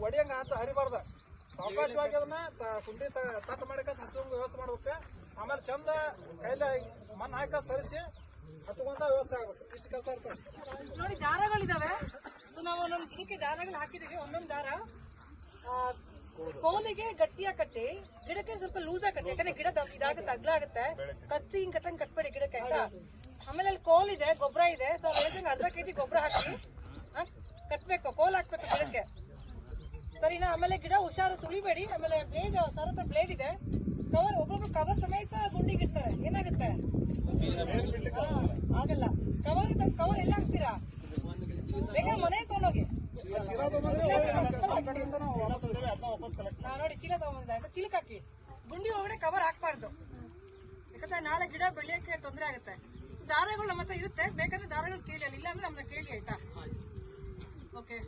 ಒಡಿಯಂಗ ಆಚ ಹರಿಬಾರ್ದ ಸಾವಕಾಶವಾಗಿ ಅದನ್ನ ಕುಂಡಿ ತಟ್ಟು ಮಾಡಕ ಹಚ್ಚುವಂಗ ವ್ಯವಸ್ಥೆ ಮಾಡ್ಬೇಕು. ಆಮೇಲೆ ಚಂದ ಕೈಲಿ ಮಣ್ಣು ಹಾಕ ಸರಿಸಿ ಹತ್ಕೊಂಡ ವ್ಯವಸ್ಥೆ ಆಗ್ಬೇಕು. ಇಷ್ಟು ಕೆಲಸ ಇರ್ತದೆ ನೋಡಿ. ದಾರಗಳಿದಾವೆ. ಸೊ ನಾವು ಒಂದೊಂದು ಗಿಡಕ್ಕೆ ದಾರಗಳು ಹಾಕಿದೀವಿ. ಒಂದೊಂದು ದಾರ ಕೋಲಿಗೆ ಗಟ್ಟಿಯಾಗಿ ಕಟ್ಟಿ ಗಿಡಕ್ಕೆ ಸ್ವಲ್ಪ ಲೂಸ್ ಆಗಿ ಕಟ್ಟಿ, ಯಾಕಂದ್ರೆ ಗಿಡ ಇದಾಗುತ್ತೆ, ಅಗ್ಲ ಆಗುತ್ತೆ. ಕತ್ತಿ ಹಿಂಗ್ ಕಟ್ಟಂಗ್ ಕಟ್ಬೇಡಿ ಗಿಡಕ್ಕೆ ಆಯ್ತಾ. ಆಮೇಲೆ ಅಲ್ಲಿ ಕೋಲ್ ಇದೆ, ಗೊಬ್ಬರ ಇದೆ. ಸೊ ಹೇಳ್ದಂಗೆ ಅರ್ಧ ಕೆಜಿ ಗೊಬ್ಬರ ಹಾಕಿ ಕಟ್ಬೇಕು, ಕೋಲ್ ಹಾಕ್ಬೇಕು ಗಿಡಕ್ಕೆ, ಸರಿನಾ? ಆಮೇಲೆ ಗಿಡ ಹುಷಾರು, ತುಳಿಬೇಡಿ. ಆಮೇಲೆ ಬ್ಲೇಡ್, ಸರ್ ಹತ್ರ ಬ್ಲೇಡ್ ಇದೆ. ಕವರ್ ಒಬ್ಬೊಬ್ರು ಕವರ್ ಸಮೇತ ಗುಂಡಿಗೆ ಇಡ್ತಾರೆ. ಏನಾಗುತ್ತೆ? ಆಗಲ್ಲ. ಕವರ್ ಎಲ್ಲ ಹಾಕ್ತೀರಾ? ಬೇಕಾದ್ರೆ ಮನೆಗೆ ತಗೊಂಡೋಗಿ ನೋಡಿ. ಚೀಲ ತಗೊಂಡಿದ್ದ ಚಿಲಕ್ ಹಾಕಿ ಗುಂಡಿ ಒಳಗಡೆ ಕವರ್ ಹಾಕ್ಬಾರ್ದು, ಯಾಕಂದ್ರೆ ನಾಳೆ ಗಿಡ ಬೆಳೆಯಕ್ಕೆ ತೊಂದರೆ ಆಗುತ್ತೆ. ದಾರಗಳು ನಮ್ಮ ಹತ್ರ ಇರುತ್ತೆ, ಬೇಕಾದ್ರೆ ದಾರಗಳು ಕೇಳಿ, ಅಲ್ಲಿ ಇಲ್ಲ ಅಂದ್ರೆ ನಮ್ಮನ್ನ ಕೇಳಿ ಆಯ್ತಾ. ಓಕೆ.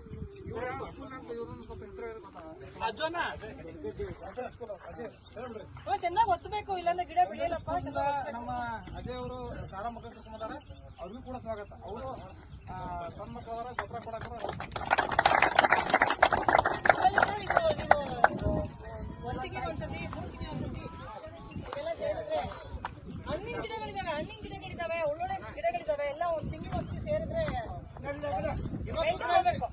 ಚೆನ್ನಾಗಿ ಒತ್ತಬೇಕು, ಇಲ್ಲಾಂದ್ರೆ ಗಿಡ ಬೆಳೆಯಲ್ಲಪ್ಪ. ನಮ್ಮ ಅಜಯ್ ಅವರು ಶಾಲಾ ಮಕ್ಕಳು ಕರ್ಕೊಂಡ್ಬಂದಾರ, ಅವ್ರಿಗೂ ಕೂಡ ಸ್ವಾಗತ. ಅವರು ಸಣ್ಣ ಮಕ್ಕಳವರ ಗೊಬ್ಬರ ಕೊಡಕ್ಕೆ ಒಂದಿಗೆ ಒಂದ್ಸತಿ, ಮೂರ್ತಿಗೆ ಒಂದ್ಸತಿ ಇದೆಲ್ಲ ಸೇರಿದ್ರೆ ಹಣ್ಣಿನ ಗಿಡಗಳಿದಾವೆ, ಒಳ್ಳೊಳ್ಳೆ ಗಿಡಗಳಿದಾವೆ. ಎಲ್ಲ ಒಂದ್ ತಿಂಗಳಿಗೆ ಒಂದ್ಸತಿ ಸೇರಿದ್ರೆ ಹೋಗ್ಬೇಕು.